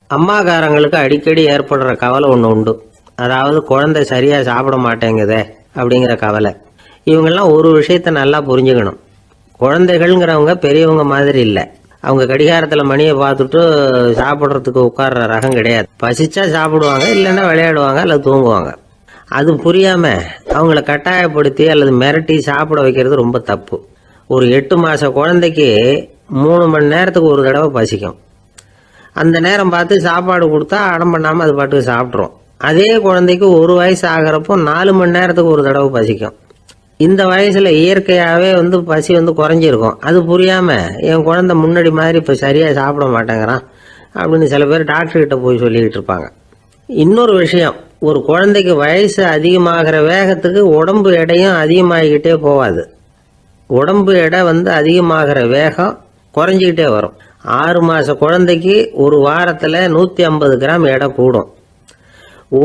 அம்மாக்காரங்களுக்கு அடிக்கடி ஏற்படுற கவலை ஒன்று உண்டு. அதாவது குழந்தை சரியாக சாப்பிட மாட்டேங்குதே அப்படிங்கிற கவலை. இவங்கெல்லாம் ஒரு விஷயத்த நல்லா புரிஞ்சுக்கணும். குழந்தைகள்ங்கிறவங்க பெரியவங்க மாதிரி இல்லை. அவங்க கடிகாரத்தில் மணியை பார்த்துட்டு சாப்பிட்றதுக்கு உட்கார்ற ரகம் கிடையாது. பசிச்சா சாப்பிடுவாங்க, இல்லைன்னா விளையாடுவாங்க அல்லது தூங்குவாங்க. அது புரியாமல் அவங்கள கட்டாயப்படுத்தி அல்லது மிரட்டி சாப்பிட வைக்கிறது ரொம்ப தப்பு. ஒரு 8 மாத குழந்தைக்கு 3 மணி நேரத்துக்கு ஒரு தடவை பசிக்கும். அந்த நேரம் பார்த்து சாப்பாடு கொடுத்தா அடம் பண்ணாமல் அது பாட்டுக்கு சாப்பிட்றோம். அதே குழந்தைக்கு 1 வயசு ஆகிறப்போ 4 மணி நேரத்துக்கு ஒரு தடவை பசிக்கும். இந்த வயசில் இயற்கையாகவே பசி குறைஞ்சிருக்கும். அது புரியாமல் என் குழந்தை முன்னாடி மாதிரி இப்போ சரியாக சாப்பிட மாட்டேங்கிறான் அப்படின்னு சில பேர் டாக்டர்கிட்ட போய் சொல்லிக்கிட்டு இருப்பாங்க. இன்னொரு விஷயம், ஒரு குழந்தைக்கு வயசு அதிகமாகிற வேகத்துக்கு உடம்பு எடையும் அதிகமாகிக்கிட்டே போகாது. உடம்பு எடை அதிகமாகிற வேகம் குறைஞ்சிக்கிட்டே வரும். 6 மாத குழந்தைக்கு ஒரு வாரத்தில் 150 கிராம் எடை கூடும்.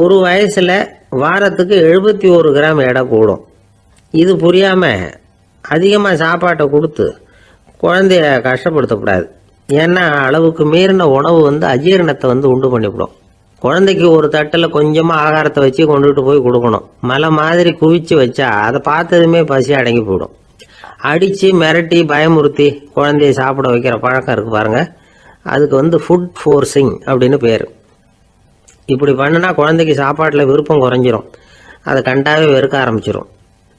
ஒரு வயசில் வாரத்துக்கு 71 கிராம் எடை கூடும். இது புரியாமல் அதிகமாக சாப்பாட்டை கொடுத்து குழந்தைய கஷ்டப்படுத்தக்கூடாது. ஏன்னா அளவுக்கு மீறின உணவு அஜீரணத்தை உண்டு பண்ணிவிடும். குழந்தைக்கு ஒரு தட்டில் கொஞ்சமாக ஆகாரத்தை வச்சு கொண்டுகிட்டு போய் கொடுக்கணும். மலை மாதிரி குவிச்சு வச்சா அதை பார்த்ததுமே பசி அடங்கி போயிடும். அடித்து மிரட்டி பயமுறுத்தி குழந்தைய சாப்பிட வைக்கிற பழக்கம் இருக்குது பாருங்கள். அதுக்கு ஃபுட் ஃபோர்ஸிங் அப்படின்னு பேர். இப்படி பண்ணுனா குழந்தைக்கு சாப்பாட்டில் விருப்பம் குறைஞ்சிரும். அதை கண்டாவே வெறுக்க ஆரம்பிச்சிடும்.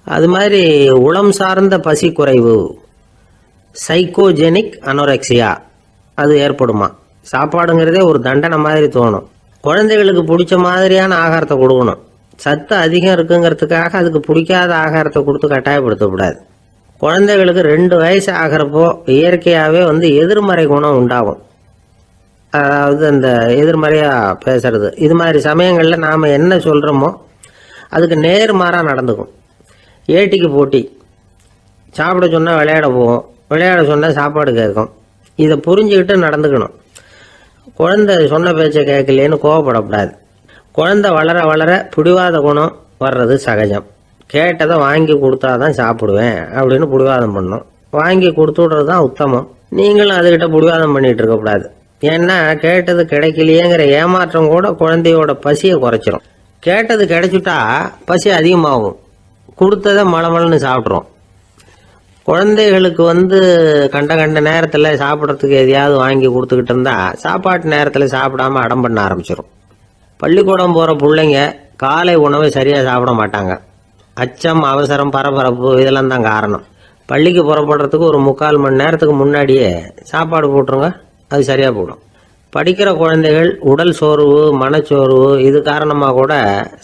அது மாதிரி உளம் சார்ந்த பசி குறைவு, சைக்கோஜெனிக் அனோரெக்சியா, அது ஏற்படுமா. சாப்பாடுங்கிறதே ஒரு தண்டனை மாதிரி தோணும். குழந்தைகளுக்கு பிடிச்ச மாதிரியான ஆகாரத்தை கொடுக்கணும். சத்து அதிகம் இருக்குங்கிறதுக்காக அதுக்கு பிடிக்காத ஆகாரத்தை கொடுத்து கட்டாயப்படுத்தக்கூடாது. குழந்தைகளுக்கு 2 வயசு ஆகிறப்போ இயற்கையாகவே எதிர்மறை குணம் உண்டாகும். அதாவது அந்த எதிர்மறையாக பேசுறது. இது மாதிரி சமயங்களில் நாம் என்ன சொல்கிறோமோ அதுக்கு நேர்மாறாக நடந்துக்கும். ஏட்டிக்கு போட்டி. சாப்பிட சொன்னால் விளையாட போகும், விளையாட சொன்னால் சாப்பாடு கேட்கும். இதை புரிஞ்சுக்கிட்டு நடந்துக்கணும். குழந்தை சொன்ன பேச்சை கேட்கலேன்னு கோவப்படக்கூடாது. குழந்தை வளர வளர பிடிவாத குணம் வர்றது சகஜம். கேட்டதை வாங்கி கொடுத்தா தான் சாப்பிடுவேன் அப்படின்னு பிடிவாதம் பண்ணணும். வாங்கி கொடுத்து விடுறது தான் உத்தமம். நீங்களும் அதுக்கிட்ட பிடிவாதம் பண்ணிகிட்டு இருக்கக்கூடாது. ஏன்னா கேட்டது கிடைக்கலையேங்கிற ஏமாற்றம் கூட குழந்தையோட பசியை குறைச்சிரும். கேட்டது கிடைச்சிட்டா பசி அதிகமாகும். கொடுத்ததை மளமளன்னு சாப்பிட்றோம். குழந்தைகளுக்கு கண்ட நேரத்தில் சாப்பிட்றதுக்கு எதையாவது வாங்கி கொடுத்துக்கிட்டு இருந்தால் சாப்பாட்டு நேரத்தில் சாப்பிடாம அடம் பண்ண ஆரம்பிச்சிடும். பள்ளிக்கூடம் போகிற பிள்ளைங்க காலை உணவை சரியாக சாப்பிட மாட்டாங்க. அச்சம், அவசரம், பரபரப்பு இதெல்லாம் தான் காரணம். பள்ளிக்கு புறப்படுறதுக்கு ஒரு 3/4 மணி நேரத்துக்கு முன்னாடியே சாப்பாடு போட்டுருங்க, அது சரியாக போடும். படிக்கிற குழந்தைகள் உடல் சோர்வு, மனச்சோர்வு இது காரணமாக கூட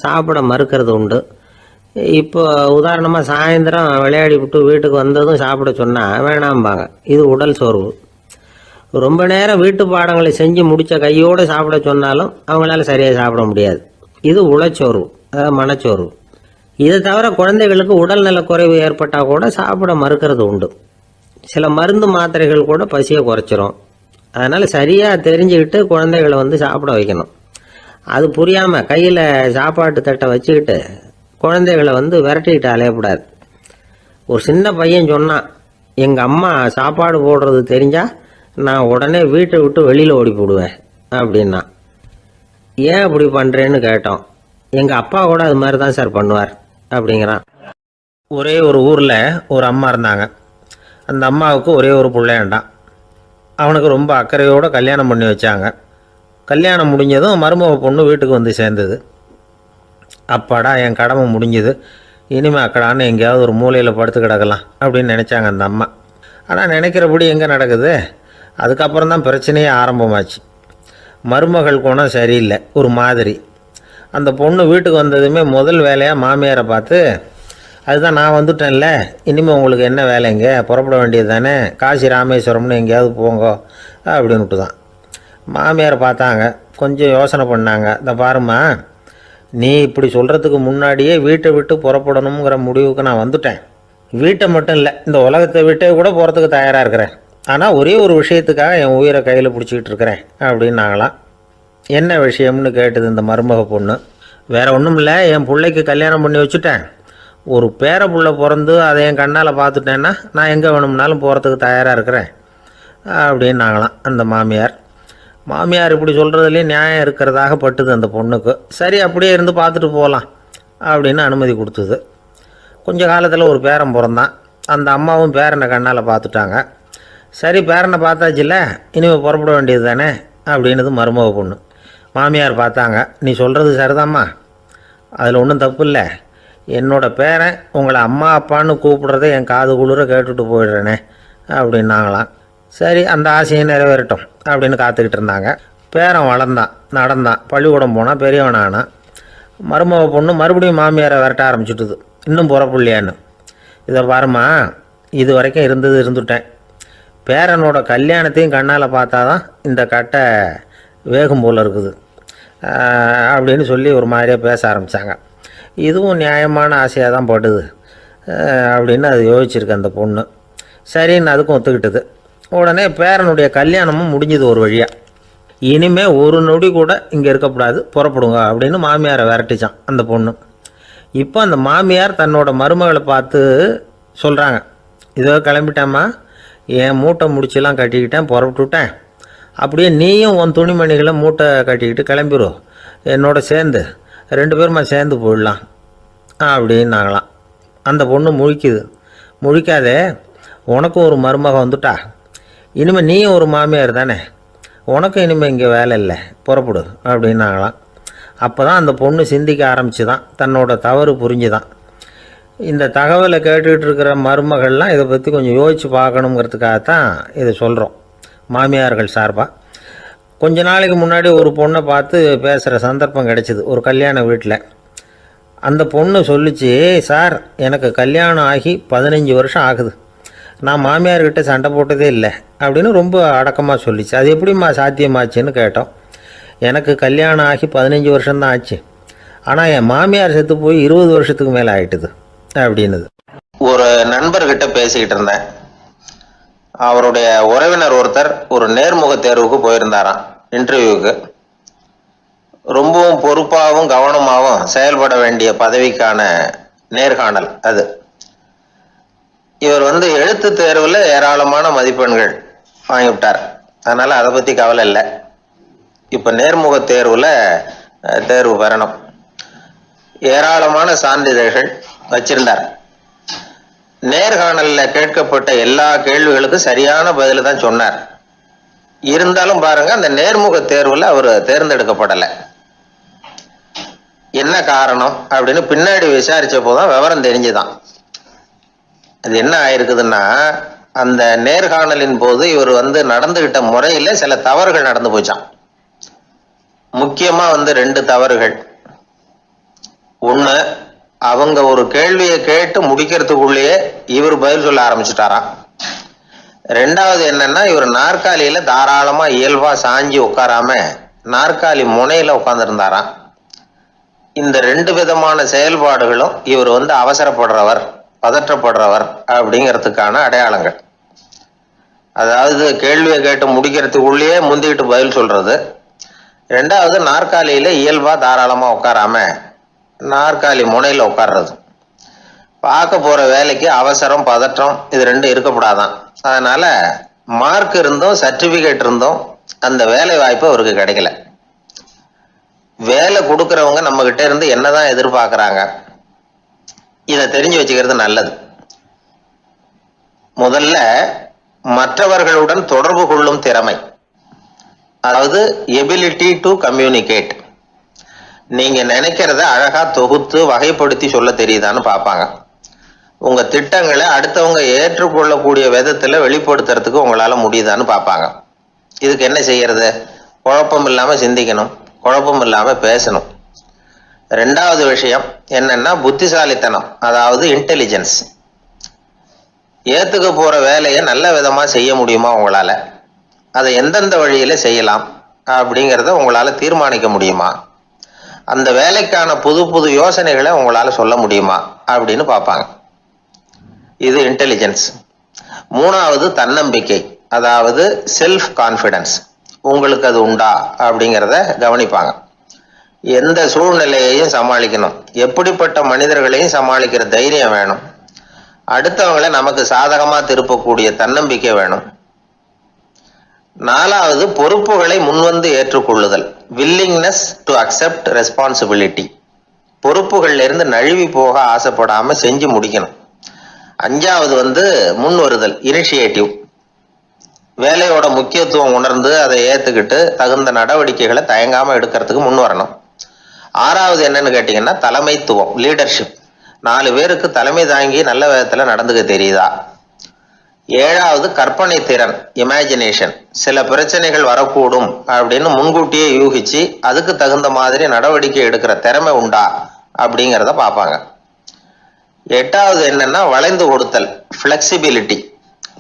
சாப்பிட மறுக்கிறது உண்டு. இப்போ உதாரணமாக சாயந்தரம் விளையாடி விட்டு வீட்டுக்கு வந்ததும் சாப்பிட சொன்னால் வேணாம்பாங்க. இது உடல் சோர்வு. ரொம்ப நேரம் வீட்டு பாடங்களை செஞ்சு முடித்த கையோடு சாப்பிட சொன்னாலும் அவங்களால சரியாக சாப்பிட முடியாது. இது உளச்சோர்வு, அதாவது மனச்சோர்வு. இதை தவிர குழந்தைகளுக்கு உடல்நல குறைவு ஏற்பட்டால் கூட சாப்பிட மறுக்கிறது உண்டு. சில மருந்து மாத்திரைகள் கூட பசியை குறைச்சிரும். அதனால் சரியாக தெரிஞ்சுக்கிட்டு குழந்தைகளை சாப்பிட வைக்கணும். அது புரியாமல் கையில் சாப்பாட்டு தட்டை வச்சுக்கிட்டு குழந்தைகளை விரட்டிக்கிட்டு அலையக்கூடாது. ஒரு சின்ன பையன் சொன்னான், எங்கள் அம்மா சாப்பாடு போடுறது தெரிஞ்சால் நான் உடனே வீட்டை விட்டு வெளியில் ஓடி போடுவேன் அப்படின்னா. ஏன் அப்படி பண்ணுறேன்னு கேட்டோம். எங்கள் அப்பா கூட அது மாதிரி தான் சார் பண்ணுவார் அப்படிங்கிறான். ஒரே ஒரு ஊரில் ஒரு அம்மா இருந்தாங்க. அந்த அம்மாவுக்கு ஒரே ஒரு பிள்ளையாண்டான். அவனுக்கு ரொம்ப அக்கறையோடு கல்யாணம் பண்ணி வச்சாங்க. கல்யாணம் முடிஞ்சதும் மருமக பொண்ணு வீட்டுக்கு சேர்ந்தது. அப்பாடா என் கடமை முடிஞ்சுது, இனிமே அக்கடான்னு எங்கேயாவது ஒரு மூலையில் படுத்து கிடக்கலாம் அப்படின்னு நினச்சாங்க அந்த அம்மா. ஆனால் நினைக்கிறபடி எங்கே நடக்குது? அதுக்கப்புறம் தான் பிரச்சனையே ஆரம்பமாச்சு. மருமகள் குணம் சரியில்லை, ஒரு மாதிரி. அந்த பொண்ணு வீட்டுக்கு வந்ததுமே முதல் வேலையாக மாமியாரை பார்த்து, அதுதான் நான் வந்துட்டேன்ல, இனிமேல் உங்களுக்கு என்ன வேலைங்க, புறப்பட வேண்டியது தானே, காசி ராமேஸ்வரம்னு எங்கேயாவது போங்கோ அப்படின்ட்டு தான். மாமியாரை பார்த்தாங்க, கொஞ்சம் யோசனை பண்ணாங்க. இந்த பாருமா, நீ இப்படி சொல்கிறதுக்கு முன்னாடியே வீட்டை விட்டு புறப்படணுங்கிற முடிவுக்கு நான் வந்துட்டேன். வீட்டை மட்டும் இல்லை, இந்த உலகத்தை விட்டே கூட போகிறதுக்கு தயாராக இருக்கிறேன். ஆனால் ஒரே ஒரு விஷயத்துக்காக என் உயிரை கையில் பிடிச்சிக்கிட்டு இருக்கிறேன் அப்படின்னாங்களாம். என்ன விஷயம்னு கேட்டது இந்த மருமக பொண்ணு. வேறு ஒன்றும் இல்லை, என் பிள்ளைக்கு கல்யாணம் பண்ணி வச்சுட்டேன். ஒரு பேர புள்ள பிறந்து அதை என் கண்ணால் பார்த்துட்டேன்னா நான் எங்கே வேணும்னாலும் போகிறதுக்கு தயாராக இருக்கிறேன் அப்படின்னாங்களாம் அந்த மாமியார். மாமியார் இப்படி சொல்கிறதுலேயும் நியாயம் இருக்கிறதாக பட்டுது அந்த பொண்ணுக்கு. சரி அப்படியே இருந்து பார்த்துட்டு போகலாம் அப்படின்னு அனுமதி கொடுத்தது. கொஞ்ச காலத்தில் ஒரு பேரன் பிறந்தான். அந்த அம்மாவும் பேரனை கண்ணால் பார்த்துட்டாங்க. சரி பேரனை பார்த்தாச்சுல்ல, இனிமேல் புறப்பட வேண்டியது தானே அப்படின்னது மருமக பொண்ணு. மாமியார் பார்த்தாங்க. நீ சொல்கிறது சரிதாம்மா, அதில் ஒன்றும் தப்பு இல்லை. என்னோடய பேரன் உங்களை அம்மா அப்பான்னு கூப்பிடுறத என் காது குளிர கேட்டுட்டு போயிடுறேனே அப்படின்னாங்களாம். சரி அந்த ஆசையை நிறைவேறட்டும் அப்படின்னு காத்துக்கிட்டு இருந்தாங்க. பேரன் வளர்ந்தான், நடந்தான், பள்ளிக்கூடம் போனால் பெரியவனானான். மருமக பொண்ணு மறுபடியும் மாமியாரை விரட்ட ஆரம்பிச்சுட்டுது, இன்னும் புறப்புள்ளையான்னு. இதை பாருமா, இது வரைக்கும் இருந்துட்டேன். பேரனோட கல்யாணத்தையும் கண்ணால் பார்த்தா தான் இந்த கட்டை வேகும் போல் இருக்குது அப்படின்னு சொல்லி ஒரு மாதிரியாக பேச ஆரம்பித்தாங்க. இதுவும் நியாயமான ஆசையாக தான் படுது அப்படின்னு அது யோசிச்சிருக்கு அந்த பொண்ணு. சரின்னு அதுக்கும் ஒத்துக்கிட்டது. உடனே பேரனுடைய கல்யாணமும் முடிஞ்சது ஒரு வழியாக. இனிமேல் ஒரு நொடி கூட இங்கே இருக்கக்கூடாது, புறப்படுங்க அப்படின்னு மாமியாரை விரட்டிச்சான் அந்த பொண்ணு. இப்போ அந்த மாமியார் தன்னோட மருமகளை பார்த்து சொல்கிறாங்க, இதோ கிளம்பிட்டேம்மா, என் மூட்டை முடிச்செல்லாம் கட்டிக்கிட்டேன், புறப்பட்டுவிட்டேன். அப்படியே நீயும் உன் துணிமணிகளை மூட்டை கட்டிக்கிட்டு கிளம்பிடும், என்னோட சேர்ந்து 2 பேருமா சேர்ந்து போயிடலாம் அப்படின்னாங்களாம். அந்த பொண்ணு முழிக்குது. முழிக்காதே, உனக்கும் ஒரு மருமக வந்துட்டா, இனிமேல் நீயும் ஒரு மாமியார் தானே, உனக்கும் இனிமேல் இங்கே வேலை இல்லை, புறப்படு அப்படின்னாங்களாம். அப்போ தான் அந்த பொண்ணு சிந்திக்க ஆரம்பிச்சுதான், தன்னோட தவறு புரிஞ்சுதான். இந்த தகவலை கேட்டுக்கிட்டு இருக்கிற மருமகள்லாம் இதை பற்றி கொஞ்சம் யோசித்து பார்க்கணுங்கிறதுக்காகத்தான் இதை சொல்கிறோம் மாமியார்கள் சார்பாக. கொஞ்ச நாளைக்கு முன்னாடி ஒரு பொண்ணை பார்த்து பேசுகிற சந்தர்ப்பம் கிடைச்சிது ஒரு கல்யாண வீட்டில். அந்த பொண்ணு சொல்லிச்சு, சார் எனக்கு கல்யாணம் ஆகி 15 வருஷம் ஆகுது, நான் மாமியார்கிட்ட சண்டை போட்டதே இல்லை அப்படின்னு ரொம்ப அடக்கமாக சொல்லிச்சு. அது எப்படிம்மா சாத்தியமாச்சுன்னு கேட்டோம். எனக்கு கல்யாணம் ஆகி 15 வருஷம்தான் ஆச்சு, ஆனால் என் மாமியார் செத்து போய் 20 வருஷத்துக்கு மேலே ஆயிட்டுது அப்படின்னுது. ஒரு நண்பர்கிட்ட பேசிக்கிட்டு இருந்தேன். அவருடைய உறவினர் ஒருத்தர் ஒரு நேர்முக தேர்வுக்கு போயிருந்தாராம், இன்டர்வியூக்கு. ரொம்பவும் பொறுப்பாகவும் கவனமாகவும் செயல்பட வேண்டிய பதவிக்கான நேர்காணல் அது. இவர் எழுத்து தேர்வில் ஏராளமான மதிப்பெண்கள் வாங்கிவிட்டார், அதனால் அதை பற்றி கவலை இல்லை. இப்போ நேர்முக தேர்வில் தேர்வு பெறணும். ஏராளமான சான்றிதழ்கள் வச்சிருந்தார். நேர்காணலில் கேட்கப்பட்ட எல்லா கேள்விகளுக்கும் சரியான பதில் தான் சொன்னார். இருந்தாலும் பாருங்க, அந்த நேர்முக தேர்வில் அவர் தேர்ந்தெடுக்கப்படலை. என்ன காரணம் அப்படின்னு பின்னாடி விசாரிச்ச போதுதான் விவரம் தெரிஞ்சுதான். அது என்ன ஆயிருக்குதுன்னா, அந்த நேர்காணலின் போது இவர் நடந்துகிட்ட முறையில சில தவறுகள் நடந்து போச்சான். முக்கியமா 2 தவறுகள். ஒண்ணு, அவங்க ஒரு கேள்வியை கேட்டு முடிக்கிறதுக்குள்ளேயே இவர் பதில் சொல்ல ஆரம்பிச்சுட்டாராம். 2வது என்னன்னா, இவர் நாற்காலியில தாராளமா இயல்பா சாஞ்சி உட்காராம நாற்காலி முனையில உட்கார்ந்துருந்தாராம். இந்த 2 விதமான செயல்பாடுகளும் இவர் அவசரப்படுறவர், பதற்றப்படுறவர் அப்படிங்கிறதுக்கான அடையாளங்கள். அதாவது கேள்வியை கேட்டு முடிக்கிறதுக்குள்ளேயே முந்திக்கிட்டு பதில் சொல்றது. 2வது, நாற்காலியில இயல்பா தாராளமா உட்காராம நாற்காலி முனையில உட்கார்றது. பார்க்க போற வேலைக்கு அவசரம், பதற்றம் இது 2 இருக்கக்கூடாதான். அதனால மார்க் இருந்தும் சர்டிபிகேட் இருந்தும் அந்த வேலை வாய்ப்பு அவருக்கு கிடைக்கல. வேலை கொடுக்கறவங்க நம்ம கிட்ட இருந்து என்னதான் எதிர்பார்க்கறாங்க, இதை தெரிஞ்சு வச்சுக்கிறது நல்லது. முதல்ல மற்றவர்களுடன் தொடர்பு கொள்ளும் திறமை, அதாவது எபிலிட்டி டு கம்யூனிகேட். நீங்க நினைக்கிறத அழகா தொகுத்து வகைப்படுத்தி சொல்ல தெரியுதான்னு பார்ப்பாங்க. உங்க திட்டங்களை அடுத்தவங்க ஏற்றுக்கொள்ளக்கூடிய விதத்துல வெளிப்படுத்துறதுக்கு உங்களால முடியுதான்னு பார்ப்பாங்க. இதுக்கு என்ன செய்யறது? குழப்பம் இல்லாம சிந்திக்கணும், குழப்பம் இல்லாம பேசணும். 2வது விஷயம் என்னன்னா புத்திசாலித்தனம், அதாவது இன்டெலிஜென்ஸ். ஏத்துக்க போற வேலையை நல்ல விதமா செய்ய முடியுமா உங்களால, அதை எந்தெந்த வழியில செய்யலாம் அப்படிங்கிறத உங்களால தீர்மானிக்க முடியுமா, அந்த வேலைக்கான புது புது யோசனைகளை உங்களால சொல்ல முடியுமா அப்படின்னு பார்ப்பாங்க. இது இன்டெலிஜென்ஸ். 3வது தன்னம்பிக்கை, அதாவது செல்ஃப் கான்ஃபிடன்ஸ். உங்களுக்கு அது உண்டா அப்படிங்கிறத கவனிப்பாங்க. எந்த சூழ்நிலையையும் சமாளிக்கணும், எப்படிப்பட்ட மனிதர்களையும் சமாளிக்கிற தைரியம் வேணும், அடுத்தவங்களை நமக்கு சாதகமா திருப்பக்கூடிய தன்னம்பிக்கை வேணும். 4வது பொறுப்புகளை முன்வந்து ஏற்றுக்கொள்ளுதல், வில்லிங்னஸ் டு அக்செப்ட் ரெஸ்பான்சிபிலிட்டி. பொறுப்புகள்ல இருந்து நழுவி போக ஆசைப்படாம செஞ்சு முடிக்கணும். 5வது முன் வருதல், இனிஷியேட்டிவ். வேலையோட முக்கியத்துவம் உணர்ந்து அதை ஏத்துக்கிட்டு தகுந்த நடவடிக்கைகளை தயங்காம எடுக்கிறதுக்கு முன் வரணும். 6வது என்னன்னு கேட்டீங்கன்னா தலைமைத்துவம், லீடர்ஷிப். 4 பேருக்கு தலைமை தாங்கி நல்ல விதத்துல நடந்துக்க தெரியுதா. 7வது கற்பனை திறன், இமேஜினேஷன். சில பிரச்சனைகள் வரக்கூடும் அப்படின்னு முன்கூட்டியே யூகிச்சு அதுக்கு தகுந்த மாதிரி நடவடிக்கை எடுக்கிற திறமை உண்டா அப்படிங்கிறத பார்ப்பாங்க. 8வது என்னன்னா வளைந்து கொடுத்தல், ஃபிளெக்சிபிலிட்டி.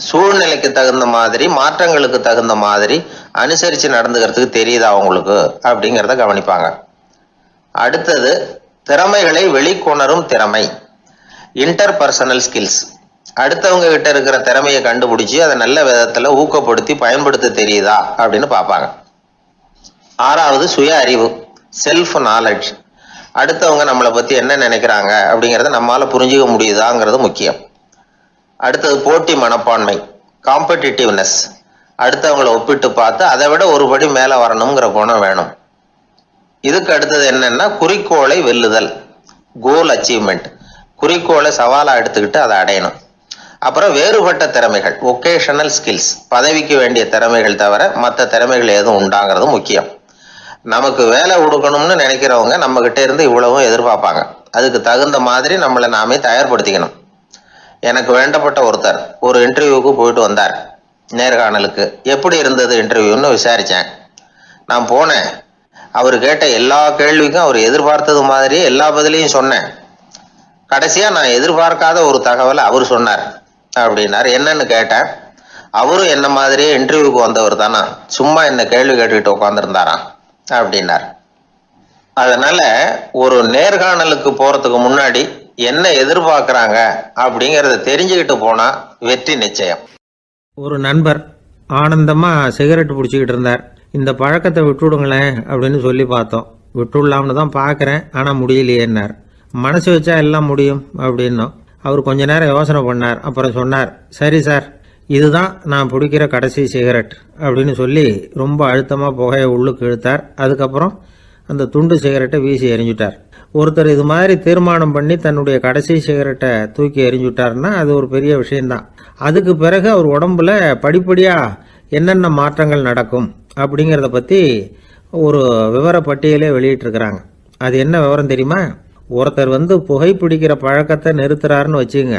சூழ்நிலைக்கு தகுந்த மாதிரி, மாற்றங்களுக்கு தகுந்த மாதிரி அனுசரித்து நடந்துக்கிறதுக்கு தெரியுதா அவங்களுக்கு அப்படிங்கிறத கவனிப்பாங்க. அடுத்தது திறமைகளை வெளிக்கொணரும் திறமை, இன்டர்பர்சனல் ஸ்கில்ஸ். அடுத்தவங்க கிட்ட இருக்கிற திறமையை கண்டுபிடிச்சி அதை நல்ல விதத்தில் ஊக்கப்படுத்தி பயன்படுத்த தெரியுதா அப்படின்னு பார்ப்பாங்க. 6வது சுய அறிவு, செல்ஃப் நாலேஜ். அடுத்தவங்க நம்மளை பற்றி என்ன நினைக்கிறாங்க அப்படிங்கிறத நம்மளால் புரிஞ்சுக்க முடியுதாங்கிறது முக்கியம். அடுத்தது போட்டி மனப்பான்மை, காம்படிட்டிவ்னஸ். அடுத்தவங்களை ஒப்பிட்டு பார்த்து அதை விட ஒரு படி மேலே வரணுங்கிற குணம் வேணும். இதுக்கு அடுத்தது என்னன்னா குறிக்கோளை வெல்லுதல், கோல் அச்சீவ்மெண்ட். குறிக்கோளை சவாலாக எடுத்துக்கிட்டு அதை அடையணும். அப்புறம் வேறுபட்ட திறமைகள், ஒகேஷனல் ஸ்கில்ஸ். பதவிக்கு வேண்டிய திறமைகள் தவிர மற்ற திறமைகள் எதுவும் உண்டாங்கிறது முக்கியம். நமக்கு வேலை கொடுக்கணும்னு நினைக்கிறவங்க நம்ம கிட்ட இருந்து இவ்வளவும் எதிர்பார்ப்பாங்க. அதுக்கு தகுந்த மாதிரி நம்மளை நாமே தயார்படுத்திக்கணும். எனக்கு வேண்டப்பட்ட ஒருத்தர் ஒரு இன்டர்வியூக்கு போயிட்டு வந்தார், நேர்காணலுக்கு. எப்படி இருந்தது இன்டர்வியூன்னு விசாரித்தேன். நான் போனேன். அவர் கேட்ட எல்லா கேள்விக்கும் அவர் எதிர்பார்த்தது மாதிரி எல்லா பதிலையும் சொன்னேன். கடைசியாக நான் எதிர்பார்க்காத ஒரு தகவலை அவர் சொன்னார் அப்படின்னார். என்னன்னு கேட்டேன். அவரும் என்ன மாதிரியே இன்டர்வியூக்கு வந்தவர் தானா, சும்மா என்ன கேள்வி கேட்டுக்கிட்டு உட்காந்துருந்தாராம் அப்படின்னார். அதனால ஒரு நேர்காணலுக்கு போறதுக்கு முன்னாடி என்ன எதிர்பார்க்குறாங்க அப்படிங்கிறத தெரிஞ்சுக்கிட்டு போனா வெற்றி நிச்சயம். ஒரு நண்பர் ஆனந்தமா சிகரெட் பிடிச்சிக்கிட்டு இருந்தார். இந்த பழக்கத்தை விட்டுவிடுங்களேன் அப்படின்னு சொல்லி பார்த்தோம். விட்டுடலாம்னு தான் பார்க்குறேன், ஆனால் முடியலையேன்னார். மனசு வச்சா எல்லாம் முடியும் அப்படின்னோம். அவர் கொஞ்ச நேரம் யோசனை பண்ணார். அப்புறம் சொன்னார், சரி சார், இதுதான் நான் பிடிக்கிற கடைசி சிகரெட் அப்படின்னு சொல்லி ரொம்ப அழுத்தமாக புகையை உள்ளுக்கு இழுத்தார். அதுக்கப்புறம் அந்த துண்டு சிகரெட்டை வீசி எறிஞ்சுட்டார். ஒருத்தர் இது மாதிரி தீர்மானம் பண்ணி தன்னுடைய கடைசி சிகரெட்டை தூக்கி எறிஞ்சுட்டார்னா அது ஒரு பெரிய விஷயம்தான். அதுக்கு பிறகு அவர் உடம்புல படிப்படியாக என்னென்ன மாற்றங்கள் நடக்கும் அப்படிங்கிறத பற்றி ஒரு விவர பட்டியலே வெளியிட்டிருக்கிறாங்க. அது என்ன விவரம் தெரியுமா? ஒருத்தர் புகைப்பிடிக்கிற பழக்கத்தை நிறுத்துறாருன்னு வச்சுங்க.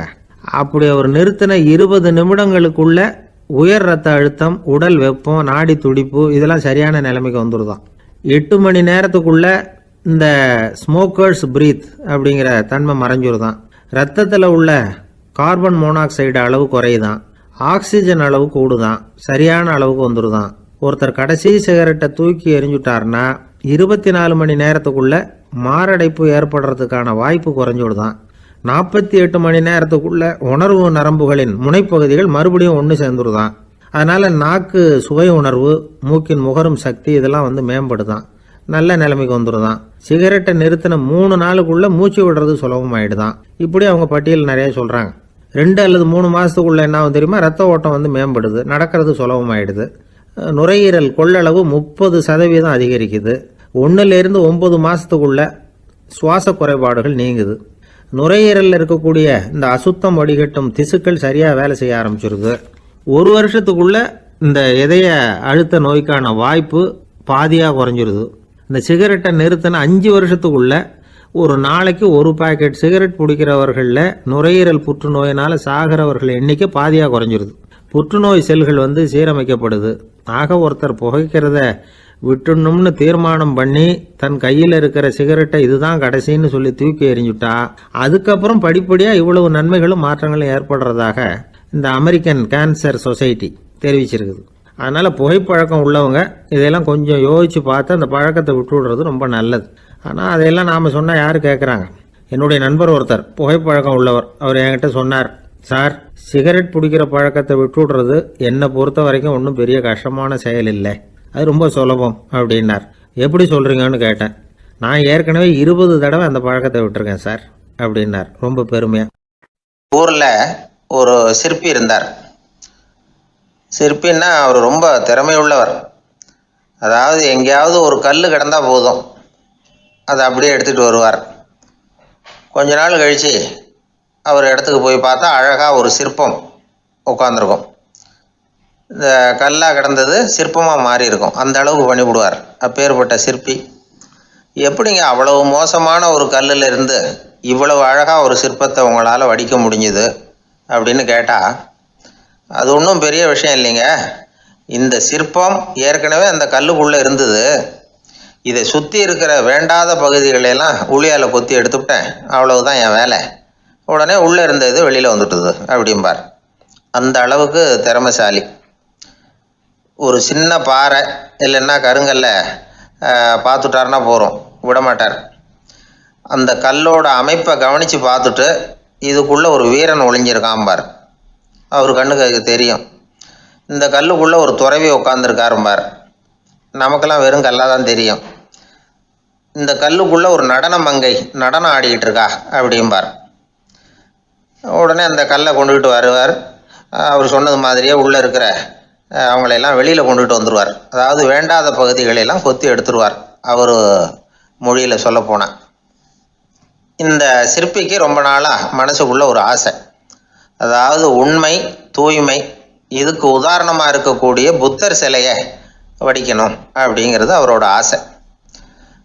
அப்படி அவர் நிறுத்தின 20 நிமிடங்களுக்குள்ள உயர் ரத்த அழுத்தம், உடல் வெப்பம், நாடி துடிப்பு இதெல்லாம் சரியான நிலைமைக்கு வந்துடுதான். 8 மணி நேரத்துக்குள்ள இந்த ஸ்மோக்கர்ஸ் பிரீத் அப்படிங்கிற தன்மை மறைஞ்சிருதான். ரத்தத்தில் உள்ள கார்பன் மோனாக்சைடு அளவு குறையுதான், ஆக்சிஜன் அளவு கூடுதான், சரியான அளவுக்கு வந்துடுதான். ஒருத்தர் கடைசி சிகரெட்டை தூக்கி எறிஞ்சுட்டார்னா 24 மணி நேரத்துக்குள்ள மாரடைப்பு ஏற்படுறதுக்கான வாய்ப்பு குறைஞ்சுடுதான். 48 மணி நேரத்துக்குள்ள உணர்வு நரம்புகளின் முனைப்பகுதிகள் மறுபடியும் ஒன்று சேர்ந்துருதான். அதனால நாக்கு சுவை உணர்வு, மூக்கின் முகரும் சக்தி இதெல்லாம் மேம்படுதான், நல்ல நிலைமைக்கு வந்துடுதான். சிகரெட்டை நிறுத்தின 3 நாளுக்குள்ள மூச்சு விடுறது சுலபமாயிடுதான். இப்படி அவங்க பட்டியல் நிறைய சொல்றாங்க. 2 அல்லது 3 மாசத்துக்குள்ள என்ன ஆகும் தெரியுமா? ரத்த ஓட்டம் மேம்படுது, நடக்கிறது சுலபமாயிடுது. நுரையீரல் கொள்ளளவு 30% அதிகரிக்குது. 1லிருந்து 9 மாசத்துக்குள்ள சுவாச குறைபாடுகள் நீங்குது. நுரையீரலில் இருக்கக்கூடிய இந்த அசுத்தம் வடிகட்டும் திசுக்கள் சரியா வேலை செய்ய ஆரம்பிச்சிருது. 1 வருஷத்துக்குள்ள இந்த இதய அழுத்த நோய்க்கான வாய்ப்பு பாதியாக குறைஞ்சிருது. இந்த சிகரெட்டை நிறுத்தின 5 வருஷத்துக்குள்ள ஒரு நாளைக்கு 1 பாக்கெட் சிகரெட் பிடிக்கிறவர்களில் நுரையீரல் புற்றுநோயினால் சாகிறவர்கள் எண்ணிக்கை பாதியாக குறைஞ்சிருது. புற்றுநோய் செல்கள் சீரமைக்கப்படுது. ஆக ஒருத்தர் புகைக்கிறத விட்டுணும்னு தீர்மானம் பண்ணி தன் கையில் இருக்கிற சிகரெட்டை இதுதான் கடைசின்னு சொல்லி தூக்கி எறிஞ்சுட்டா அதுக்கப்புறம் படிப்படியாக இவ்வளவு நன்மைகளும் மாற்றங்களும் ஏற்படுறதாக இந்த அமெரிக்கன் கேன்சர் சொசைட்டி தெரிவிச்சிருக்குது. அதனால் புகைப்பழக்கம் உள்ளவங்க இதையெல்லாம் கொஞ்சம் யோசித்து பார்த்து அந்த பழக்கத்தை விட்டு விடுறது ரொம்ப நல்லது. ஆனால் அதையெல்லாம் நாம் சொன்னால் யார் கேட்குறாங்க? என்னுடைய நண்பர் ஒருத்தர் புகைப்பழக்கம் உள்ளவர். அவர் என்கிட்ட சொன்னார், சார், சிகரெட் பிடிக்கிற பழக்கத்தை விட்டு விடுறது என்னை பொறுத்த வரைக்கும் ஒன்றும் பெரிய கஷ்டமான செயல் இல்லை, அது ரொம்ப சுலபம் அப்படின்னார். எப்படி சொல்கிறீங்கன்னு கேட்டேன். நான் ஏற்கனவே 20 தடவை அந்த பழக்கத்தை விட்டுருக்கேன் சார் அப்படின்னார் ரொம்ப பெருமையாக. ஊரில் ஒரு சிற்பி இருந்தார். சிற்பின்னா அவர் ரொம்ப திறமையுள்ளவர். அதாவது எங்கேயாவது ஒரு கல் கிடந்தா போதும், அதை அப்படியே எடுத்துகிட்டு வருவார். கொஞ்ச நாள் கழித்து அவர் இடத்துக்கு போய் பார்த்தா அழகாக ஒரு சிற்பம் உட்காந்துருக்கும். இந்த கல்லாக கிடந்தது சிற்பமாக மாறி இருக்கும். அந்த அளவுக்கு பண்ணிவிடுவார். அப்பேற்பட்ட சிற்பி. எப்படிங்க அவ்வளவு மோசமான ஒரு கல்லில் இருந்து இவ்வளவு அழகாக ஒரு சிற்பத்தை உங்களால் வடிக்க முடிஞ்சுது அப்படின்னு கேட்டால், அது ஒன்றும் பெரிய விஷயம் இல்லைங்க. இந்த சிற்பம் ஏற்கனவே அந்த கல்லுக்குள்ளே இருந்தது. இதை சுற்றி இருக்கிற வேண்டாத பகுதிகளெல்லாம் உளியால் கொத்தி எடுத்துவிட்டேன், அவ்வளவுதான் என் வேலை. உடனே உள்ளே இருந்தது வெளியில் வந்துட்டுது அப்படிம்பார். அந்த அளவுக்கு திறமைசாலி. ஒரு சின்ன பாறை இல்லைன்னா கருங்கல்ல பார்த்துட்டாருன்னா போகிறோம், விடமாட்டார். அந்த கல்லோட அமைப்பை கவனித்து பார்த்துட்டு இதுக்குள்ளே ஒரு வீரன் ஒளிஞ்சிருக்காம்பார். அவர் கண்ணுக்கு தெரியும். இந்த கல்லுக்குள்ளே ஒரு துறவி உட்காந்துருக்காரும்பார். நமக்கெல்லாம் வெறும் கல்லாக தான் தெரியும். இந்த கல்லுக்குள்ளே ஒரு நடன மங்கை நடனம் ஆடிக்கிட்டு இருக்கா அப்படிம்பார். உடனே அந்த கல்லை கொண்டுகிட்டு வருவார். அவர் சொன்னது மாதிரியே உள்ளே இருக்கிற அவங்களையெல்லாம் வெளியில் கொண்டுகிட்டு வந்துடுவார். அதாவது வேண்டாத பகுதிகளெல்லாம் கொத்தி எடுத்துருவார். அவர் மொழியில் சொல்லப்போனால், இந்த சிற்பிக்கு ரொம்ப நாளாக மனசுக்குள்ளே ஒரு ஆசை. அதாவது உண்மை, தூய்மை, இதுக்கு உதாரணமாக இருக்கக்கூடிய புத்தர் சிலையை வடிக்கணும் அப்படிங்கிறது அவரோட ஆசை.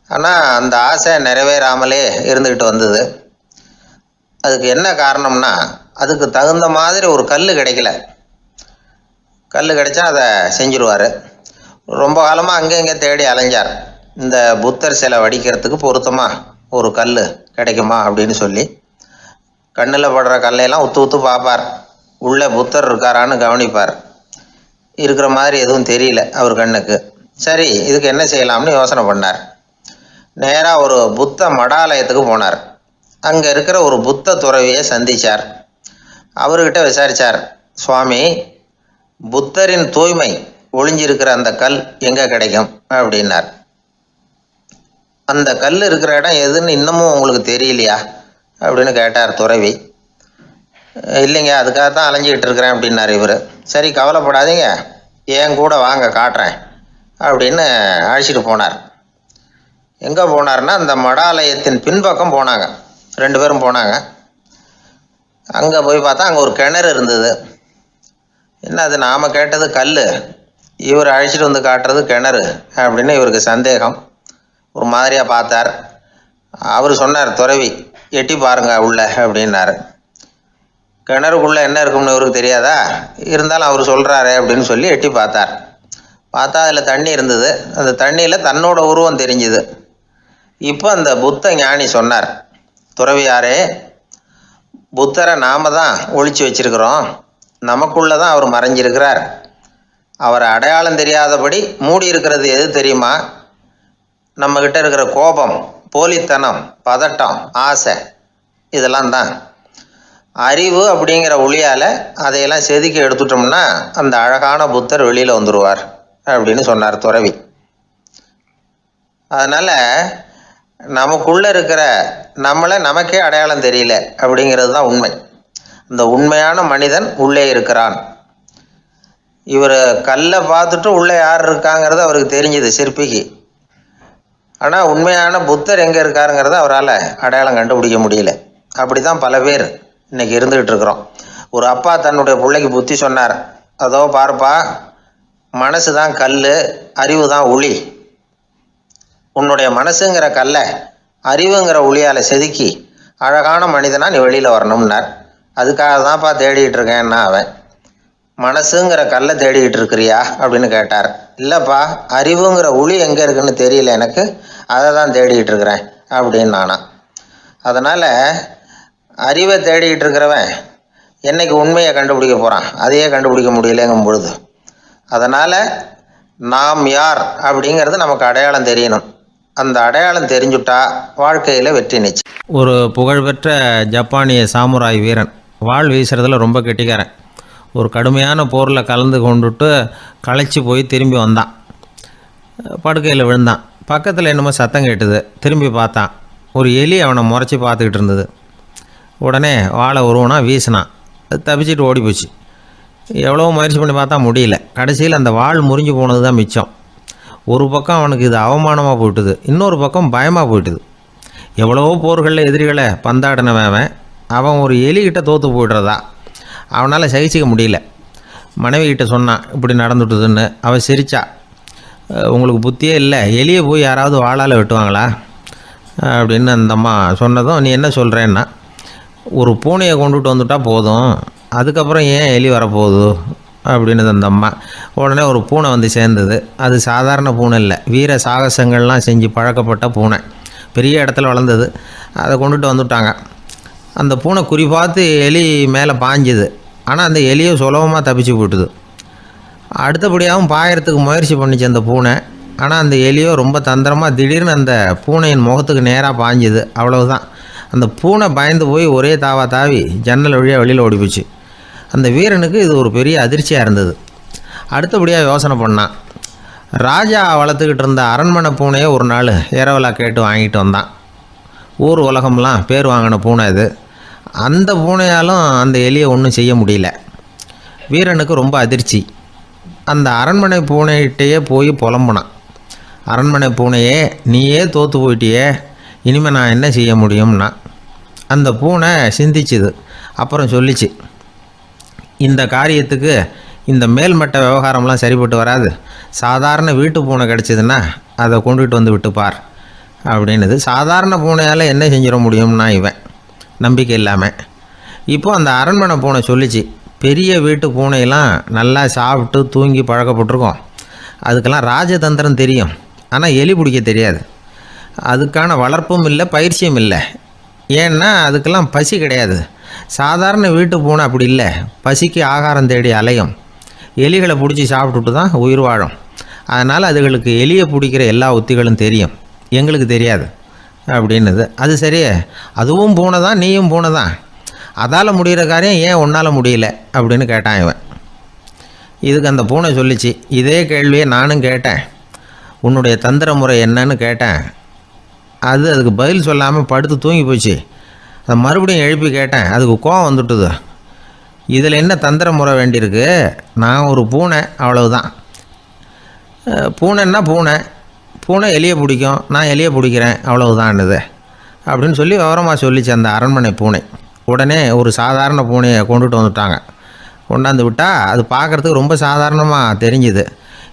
ஆனால் அந்த ஆசை நிறைவேறாமலே இருந்துக்கிட்டு வந்தது. அதுக்கு என்ன காரணம்னா, அதுக்கு தகுந்த மாதிரி ஒரு கல் கிடைக்கல. கல் கிடைச்சா அதை செஞ்சுருவார். ரொம்ப காலமாக அங்கே இங்கே தேடி அலைஞ்சார். இந்த புத்தர் சிலை வடிக்கிறதுக்கு பொருத்தமாக ஒரு கல் கிடைக்குமா அப்படின்னு சொல்லி கண்ணில் படுற கல்லையெல்லாம் உத்து உத்து பார்ப்பார். உள்ளே புத்தர் இருக்காரான்னு கவனிப்பார். இருக்கிற மாதிரி எதுவும் தெரியல அவர் கண்ணுக்கு. சரி, இதுக்கு என்ன செய்யலாம்னு யோசனை பண்ணார். நேராக ஒரு புத்த மடாலயத்துக்கு போனார். அங்கே இருக்கிற ஒரு புத்த துறவியை சந்தித்தார். அவர்கிட்ட விசாரித்தார், சுவாமி, புத்தரின் தூய்மை ஒளிஞ்சிருக்கிற அந்த கல் எங்கே கிடைக்கும் அப்படின்னார். அந்த கல் இருக்கிற இடம் எதுன்னு இன்னமும் உங்களுக்கு தெரியலையா அப்படின்னு கேட்டார் துறவி. இல்லைங்க, அதுக்காகத்தான் அலைஞ்சிக்கிட்டு இருக்கிறேன் அப்படின்னார் இவர். சரி, கவலைப்படாதீங்க, என் கூட வாங்க காட்டுறேன் அப்படின்னு அழைச்சிட்டு போனார். எங்கே போனார்னா, அந்த மடாலயத்தின் பின்பக்கம் போனாங்க. 2 பேரும் போனாங்க. அங்கே போய் பார்த்தா அங்கே ஒரு கிணறு இருந்தது. என்ன அது, நாம் கேட்டது கல், இவர் அழைச்சிட்டு வந்து காட்டுறது கிணறு அப்படின்னு இவருக்கு சந்தேகம். ஒரு மாதிரியாக பார்த்தார். அவர் சொன்னார், துறவி, எட்டி பாருங்க உள்ள அப்படின்னாரு. கிணறுக்குள்ளே என்ன இருக்கும்னு இவருக்கு தெரியாதா, இருந்தாலும் அவர் சொல்கிறாரு அப்படின்னு சொல்லி எட்டி பார்த்தார். பார்த்தா அதில் தண்ணி இருந்தது. அந்த தண்ணியில் தன்னோட உருவம் தெரிஞ்சுது. இப்போ அந்த புத்த ஞானி சொன்னார், துறவியாரே, புத்தரை நாம் தான் ஒழிச்சு வச்சிருக்கிறோம், நமக்குள்ளே தான் அவர் மறைஞ்சிருக்கிறார். அவரை அடையாளம் தெரியாதபடி மூடி இருக்கிறது எது தெரியுமா? நம்மக்கிட்ட இருக்கிற கோபம், போலித்தனம், பதட்டம், ஆசை, இதெல்லாம் தான். அறிவு அப்படிங்கிற ஒளியால் அதையெல்லாம் செதுக்கி எடுத்துட்டோம்னா அந்த அழகான புத்தர் வெளியில் வந்துடுவார் அப்படின்னு சொன்னார் துறவி. அதனால் நமக்குள்ளே இருக்கிற நம்மளை நமக்கே அடையாளம் தெரியல அப்படிங்கிறது தான் உண்மை. அந்த உண்மையான மனிதன் உள்ளே இருக்கிறான். இவர் கல்லை பார்த்துட்டு உள்ளே யார் இருக்காங்கிறது அவருக்கு தெரிஞ்சுது சிற்பிக்கு. ஆனால் உண்மையான புத்தர் எங்கே இருக்காருங்கிறத அவரால் அடையாளம் கண்டுபிடிக்க முடியல. அப்படி தான் பல பேர் இன்றைக்கி இருந்துக்கிட்டு இருக்கிறோம். ஒரு அப்பா தன்னுடைய பிள்ளைக்கு புத்தி சொன்னார், அதோ பாருப்பா, மனசு தான் கல், அறிவு தான் உளி. உன்னுடைய மனசுங்கிற கல்லை அறிவுங்கிற ஒளியால் செதுக்கி அழகான மனிதனா நீ வெளியில் வரணும்னார். அதுக்காக தான்ப்பா தேடிகிட்டு இருக்கேன்னா அவன். மனசுங்கிற கல்லை தேடிக்கிட்டு இருக்கிறியா அப்படின்னு கேட்டார். இல்லைப்பா, அறிவுங்கிற ஒளி எங்கே இருக்குன்னு தெரியல எனக்கு, அதை தான் தேடிக்கிட்டு இருக்கிறேன் அப்படின்னு நானா. அதனால் அறிவை தேடிக்கிட்டு இருக்கிறவன் என்னைக்கு உண்மையை கண்டுபிடிக்க போகிறான், அதையே கண்டுபிடிக்க முடியலைங்கும் பொழுது. அதனால் நாம் யார் அப்படிங்கிறது நமக்கு அடையாளம் தெரியணும். அந்த அடையாளம் தெரிஞ்சுட்டா வாழ்க்கையில் வெற்றி நிச்சயம். ஒரு புகழ்பெற்ற ஜப்பானிய சாமுராய் வீரன் வாள் வீசுறதுல ரொம்ப கெட்டிக்காரன். ஒரு கடுமையான போரில் கலந்து கொண்டுட்டு களைச்சி போய் திரும்பி வந்தான். படுக்கையில் விழுந்தான். பக்கத்தில் என்னமோ சத்தம் கேட்டுது. திரும்பி பார்த்தான். ஒரு எலி அவனை முறைச்சி பார்த்துக்கிட்டு இருந்தது. உடனே வாழை உருவனா வீசினான். அது தப்பிச்சிட்டு ஓடி போச்சு. எவ்வளோ முயற்சி பண்ணி பார்த்தா முடியல. கடைசியில் அந்த வாள் முறிஞ்சு போனது தான் மிச்சம். ஒரு பக்கம் அவனுக்கு இது அவமானமாக போயிட்டுது, இன்னொரு பக்கம் பயமாக போயிட்டுது. எவ்வளவோ போர்களில் எதிரிகளை பந்தாடினவன் அவன் ஒரு எலிகிட்ட தோற்று போய்டுறதா அவனால் சகிச்சிக்க முடியல. மனைவிகிட்ட சொன்னான் இப்படி நடந்துட்டுதுன்னு. அவள் சிரிச்சா, உங்களுக்கு புத்தியே இல்லை, எலியை போய் யாராவது வாளால் வெட்டுவாங்களா அப்படின்னு அந்த அம்மா சொன்னதும், நீ என்ன சொல்கிறேன்னா, ஒரு பூனையை கொண்டுட்டு வந்துட்டால் போதும், அதுக்கப்புறம் ஏன் எலி வரப்போகுது அப்படின்னது அந்த அம்மா. உடனே ஒரு பூனை வந்து சேர்ந்தது. அது சாதாரண பூனை இல்லை, வீர சாகசங்கள்லாம் செஞ்சு பழக்கப்பட்ட பூனை, பெரிய இடத்துல வளர்ந்தது. அதை கொண்டுட்டு வந்துட்டாங்க. அந்த பூனை குறி பார்த்து எலி மேலே பாஞ்சுது. ஆனால் அந்த எலியை சுலபமாக தப்பிச்சு போட்டுது. அடுத்தபடியாகவும் பாயறதுக்கு முயற்சி பண்ணிச்சு அந்த பூனை. ஆனால் அந்த எலியோ ரொம்ப தந்திரமாக திடீர்னு அந்த பூனையின் முகத்துக்கு நேராக பாஞ்சுது. அவ்வளவுதான். அந்த பூனை பயந்து போய் ஒரே தாவி ஜன்னல் வழியாக வெளியில் ஓடிப்போச்சு. அந்த வீரனுக்கு இது ஒரு பெரிய அதிர்ச்சியாக இருந்தது. அடுத்தபடியாக யோசனை பண்ணான். ராஜா வளர்த்துக்கிட்டு இருந்த அரண்மனை பூனையை ஒரு நாள் இரவலா கேட்டு வாங்கிட்டு வந்தான். ஊர் உலகம்லாம் பேர் வாங்கின பூனை இது. அந்த பூனையாலும் அந்த எலியை ஒன்றும் செய்ய முடியல. வீரனுக்கு ரொம்ப அதிர்ச்சி. அந்த அரண்மனை பூனைகிட்டையே போய் புலம்புனான். அரண்மனை பூனையே, நீயே தோற்று போயிட்டியே, இனிமேல் நான் என்ன செய்ய முடியும்னா. அந்த பூனை சிந்திச்சுது. அப்புறம் சொல்லிச்சு, இந்த காரியத்துக்கு இந்த மேல்மட்ட விவகாரம்லாம் சரிப்பட்டு வராது. சாதாரண வீட்டு பூனை கிடச்சிதுன்னா அதை கொண்டுகிட்டு வந்து விட்டுப்பார் அப்படின்னுது. சாதாரண பூனையால் என்ன செஞ்சிட முடியும்னா இவன் நம்பிக்கை இல்லாமல். இப்போது அந்த அரண்மனை பூனை சொல்லிச்சு, பெரிய வீட்டு பூனையெல்லாம் நல்லா சாப்பிட்டு தூங்கி பழக்கப்பட்டிருக்கோம். அதுக்கெல்லாம் ராஜதந்திரம் தெரியும், ஆனால் எலி பிடிக்க தெரியாது. அதுக்கான வளர்ப்பும் இல்லை, பயிற்சியும் இல்லை. ஏன்னா அதுக்கெல்லாம் பசி கிடையாது. சாதாரண வீட்டு பூனை அப்படி இல்லை, பசிக்கு ஆகாரம் தேடி அலையும். எலிகளை பிடிச்சி சாப்பிட்டுட்டு தான் உயிர் வாழும். அதனால் அதுகளுக்கு எலியை பிடிக்கிற எல்லா உத்திகளும் தெரியும், எங்களுக்கு தெரியாது அப்படின்னுது. அது சரியே, அதுவும் பூனை தான், நீயும் பூனை தான், அதால் முடிகிற காரியம் ஏன் உன்னால் முடியல அப்படின்னு கேட்டான் இவன். இதுக்கு அந்த பூனை சொல்லிச்சு, இதே கேள்வியை நானும் கேட்டேன், உன்னுடைய தந்திர முறை என்னன்னு கேட்டேன். அதுக்கு பதில் சொல்லாமல் படுத்து தூங்கி போச்சு. அதை மறுபடியும் எழுப்பி கேட்டேன், அதுக்கு கோவம் வந்துட்டுது. இதில் என்ன தந்திர முறை வேண்டியிருக்கு, நான் ஒரு பூனை அவ்வளவுதான். பூனைன்னா பூனை, பூனை எலியை பிடிக்கும், நான் எலியை பிடிக்கிறேன் அவ்வளவுதான்னுது அப்படின்னு சொல்லி விவரமாக சொல்லிச்சு அந்த அரண்மனை பூனை. உடனே ஒரு சாதாரண பூனையை கொண்டுட்டு வந்துட்டாங்க. கொண்டாந்து விட்டால் அது பார்க்குறதுக்கு ரொம்ப சாதாரணமாக தெரிஞ்சுது.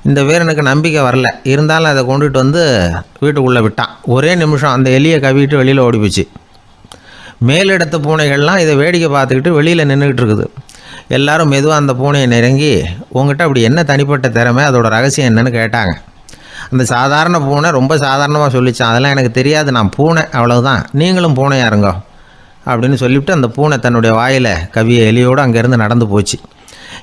இந்த வீரனுக்கு நம்பிக்கை வரல. இருந்தாலும் அதை கொண்டுட்டு வந்து வீட்டுக்குள்ளே விட்டான். ஒரே நிமிஷம் அந்த எலியை கவிட்டு வெளியில் ஓடிப்போச்சு. மேலிடத்து பூனைகள்லாம் இதை வேடிக்கை பார்த்துக்கிட்டு வெளியில் நின்றுக்கிட்டு இருக்குது. எல்லோரும் மெதுவாக அந்த பூனையை நெருங்கி, உங்கள்கிட்ட அப்படி என்ன தனிப்பட்ட திறமை, அதோட ரகசியம் என்னன்னு கேட்டாங்க. அந்த சாதாரண பூனை ரொம்ப சாதாரணமாக சொல்லிச்சான், அதெல்லாம் எனக்கு தெரியாது, நான் பூனை அவ்வளவுதான், நீங்களும் பூனையாக இருங்கோ அப்படின்னு சொல்லிவிட்டு அந்த பூனை தன்னுடைய வாயில் கவிய எலியோடு அங்கேருந்து நடந்து போச்சு.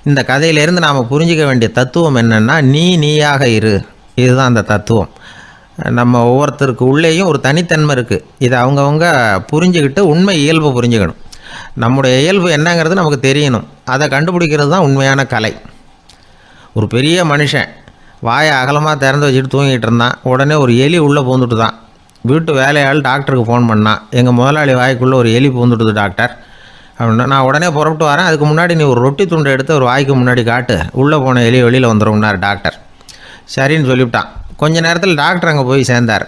இந்த கதையிலேருந்து நாம் புரிஞ்சிக்க வேண்டிய தத்துவம் என்னென்னா, நீயாக இரு. இதுதான் அந்த தத்துவம். நம்ம ஒவ்வொருத்தருக்கு உள்ளேயும் ஒரு தனித்தன்மை இருக்குது. இதை அவங்கவுங்க புரிஞ்சுக்கிட்டு உண்மை இயல்பை புரிஞ்சுக்கணும். நம்முடைய இயல்பு என்னங்கிறது நமக்கு தெரியணும். அதை கண்டுபிடிக்கிறது தான் உண்மையான கலை. ஒரு பெரிய மனுஷன் வாயை அகலமாக திறந்து வச்சுட்டு தூங்கிட்டு இருந்தான். உடனே ஒரு எலி உள்ளே பூந்துட்டு தான். வீட்டு வேலையாள் டாக்டருக்கு ஃபோன் பண்ணான், எங்கள் முதலாளி வாய்க்குள்ளே ஒரு எலி பூந்துட்டுது டாக்டர் அப்படின்னா. நான் உடனே புறப்பட்டு வரேன், அதுக்கு முன்னாடி நீ ஒரு ரொட்டி துண்டை எடுத்து ஒரு வாய்க்கு முன்னாடி காட்டு, உள்ளே போன எலி வெளியில் வந்துடும்னார் டாக்டர். சரின்னு சொல்லிவிட்டான். கொஞ்ச நேரத்தில் டாக்டர் அங்கே போய் சேர்ந்தார்.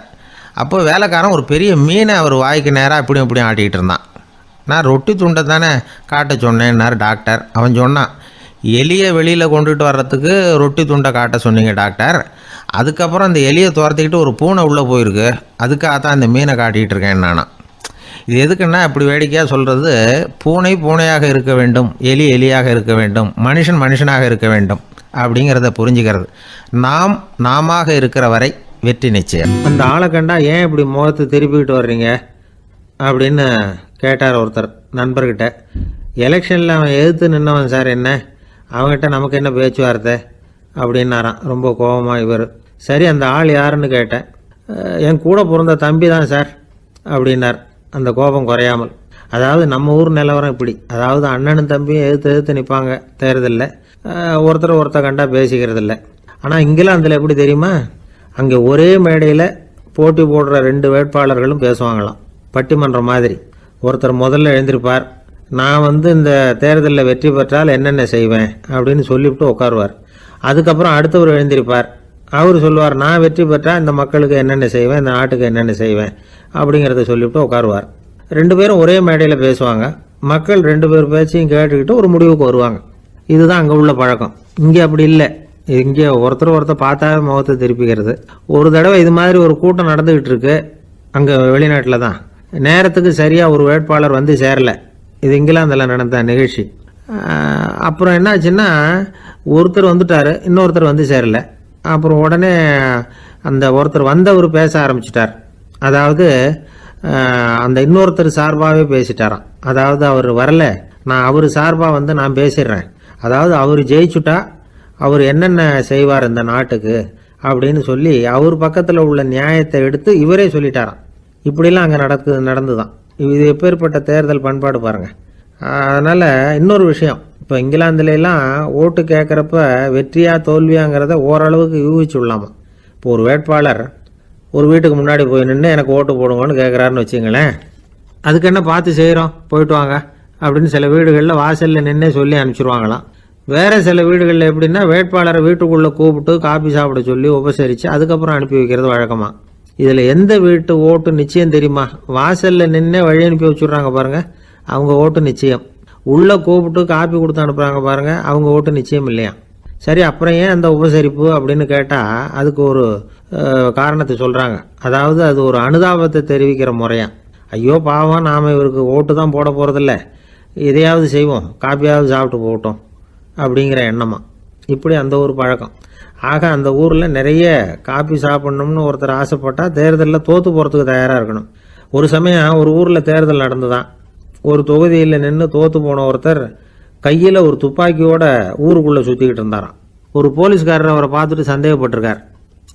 அப்போ வேலைக்காரன் ஒரு பெரிய மீனை அவர் வாய்க்கு நேராக இப்படியும் ஆட்டிக்கிட்டு இருந்தான். நான் ரொட்டி துண்டை தானே காட்ட சொன்னேன்னார் டாக்டர். அவன் சொன்னான், எலியை வெளியில் கொண்டுட்டு வர்றதுக்கு ரொட்டி துண்டை காட்ட சொன்னீங்க டாக்டர், அதுக்கப்புறம் அந்த எலியை துரத்திக்கிட்டு ஒரு பூனை உள்ளே போயிருக்கு, அதுக்காக தான் இந்த மீனை காட்டிகிட்டு இருக்கேன் நானா. இது எதுக்குன்னா, இப்படி வேடிக்கையாக சொல்கிறது, பூனை பூனையாக இருக்க வேண்டும், எலி எலியாக இருக்க வேண்டும், மனுஷன் மனுஷனாக இருக்க வேண்டும் அப்படிங்கிறத புரிஞ்சுக்கிறது. நாம இருக்கிற வரை வெற்றி நிச்சயம். அந்த ஆளை கண்டா ஏன் இப்படி முகத்தை திருப்பிக்கிட்டு வர்றீங்க அப்படின்னு கேட்டார் ஒருத்தர் நண்பர்கிட்ட. எலெக்ஷனில் அவன் எதிர்த்து நின்னவன் சார், என்ன அவங்ககிட்ட நமக்கு என்ன பேச்சுவார்த்தை அப்படின்னாரான் ரொம்ப கோபமாக இவர். சரி, அந்த ஆள் யாருன்னு கேட்டேன். என் கூட பிறந்த தம்பி தான் சார் அப்படின்னார் அந்த கோபம் குறையாமல். அதாவது நம்ம ஊர் நிலவரம் இப்படி, அதாவது அண்ணனும் தம்பியும் எதிர்த்து நிற்பாங்க தேர்தலில், ஒருத்தர் கண்டா பேசிக்கிறதில்ல. ஆனால் இங்கிலாந்தில் எப்படி தெரியுமா, அங்கே ஒரே மேடையில் போட்டி போடுற 2 வேட்பாளர்களும் பேசுவாங்களாம், பட்டிமன்றம் மாதிரி. ஒருத்தர் முதல்ல எழுந்திருப்பார், நான் இந்த தேர்தலில் வெற்றி பெற்றால் என்னென்ன செய்வேன் அப்படின்னு சொல்லிவிட்டு உட்காருவார். அதுக்கப்புறம் அடுத்தவர் எழுந்திருப்பார். அவர் சொல்லுவார், நான் வெற்றி பெற்றால் இந்த மக்களுக்கு என்னென்ன செய்வேன், இந்த நாட்டுக்கு என்னென்ன செய்வேன் அப்படிங்கிறத சொல்லிவிட்டு உட்காருவார். 2 பேரும் ஒரே மேடையில் பேசுவாங்க. மக்கள் 2 பேர் பேச்சையும் கேட்டுக்கிட்டு ஒரு முடிவுக்கு வருவாங்க. இதுதான் அங்கே உள்ள பழக்கம். இங்கே அப்படி இல்லை. இங்கே ஒருத்தர் பார்த்தாவே முகத்தை திருப்பிக்கிறது. ஒரு தடவை இது மாதிரி ஒரு கூட்டம் நடந்துக்கிட்டு இருக்கு அங்கே வெளிநாட்டில் தான். நேரத்துக்கு சரியாக ஒரு வேட்பாளர் வந்து சேரலை. இது இங்கிலாந்தில் நடந்த நிகழ்ச்சி. அப்புறம் என்னாச்சுன்னா, ஒருத்தர் வந்துட்டார், இன்னொருத்தர் வந்து சேரலை. அப்புறம் உடனே அந்த ஒருத்தர் வந்தவர் பேச ஆரம்பிச்சிட்டார். அதாவது அந்த இன்னொருத்தர் சார்பாகவே பேசிட்டாராம். அதாவது அவர் வரல, நான் அவர் சார்பாக நான் பேசிடுறேன். அதாவது அவர் ஜெயிச்சுட்டா அவர் என்னென்ன செய்வார் இந்த நாட்டுக்கு அப்படின்னு சொல்லி அவர் பக்கத்தில் உள்ள நியாயத்தை எடுத்து இவரே சொல்லிட்டாராம். இப்படிலாம் அங்கே நடந்துதான். இது எப்பேற்பட்ட தேர்தல் பண்பாடு பாருங்கள். அதனால் இன்னொரு விஷயம், இப்போ இங்கிலாந்துலாம் ஓட்டு கேட்குறப்ப வெற்றியா தோல்வியாங்கிறத ஓரளவுக்கு யூகிச்சுடலாமா. இப்போ ஒரு வேட்பாளர் ஒரு வீட்டுக்கு முன்னாடி போய் நின்று எனக்கு ஓட்டு போடுங்கன்னு கேட்குறாருன்னு வச்சுங்களேன். அதுக்கு என்ன பார்த்து செய்கிறோம், போயிட்டு வாங்க அப்படின்னு சில வீடுகளில் வாசலில் நின்னே சொல்லி அனுப்பிச்சிருவாங்களாம். வேறு சில வீடுகளில் எப்படின்னா, வேட்பாளரை வீட்டுக்குள்ளே கூப்பிட்டு காபி சாப்பிட சொல்லி உபசரித்து அதுக்கப்புறம் அனுப்பி வைக்கிறது வழக்கமாக. இதில் எந்த வீட்டு ஓட்டு நிச்சயம் தெரியுமா? வாசலில் நின்னே வழி அனுப்பி வச்சுட்றாங்க பாருங்கள், அவங்க ஓட்டு நிச்சயம். உள்ளே கூப்பிட்டு காப்பி கொடுத்து அனுப்புகிறாங்க பாருங்கள், அவங்க ஓட்டு நிச்சயம் இல்லையா. சரி, அப்புறம் ஏன் அந்த உபசரிப்பு அப்படின்னு கேட்டால் அதுக்கு ஒரு காரணத்தை சொல்கிறாங்க. அதாவது அது ஒரு அனுதாபத்தை தெரிவிக்கிற முறையா. ஐயோ பாவம், நாம் இவருக்கு ஓட்டு தான் போட போகிறதில்ல, எதையாவது செய்வோம், காப்பியாவது சாப்பிட்டு போகட்டும் அப்படிங்கிற எண்ணமா. இப்படி அந்த ஒரு பழக்கம். ஆக அந்த ஊரில் நிறைய காப்பி சாப்பிட்ணும்னு ஒருத்தர் ஆசைப்பட்டால் தேர்தலில் தோற்று போகிறதுக்கு தயாராக இருக்கணும். ஒரு சமயம் ஒரு ஊரில் தேர்தல் நடந்துதான். ஒரு தொகுதியில் நின்று தோற்று போன ஒருத்தர் கையில் ஒரு துப்பாக்கியோட ஊருக்குள்ளே சுற்றிக்கிட்டு இருந்தாராம். ஒரு போலீஸ்காரர் அவரை பார்த்துட்டு சந்தேகப்பட்டிருக்கார்.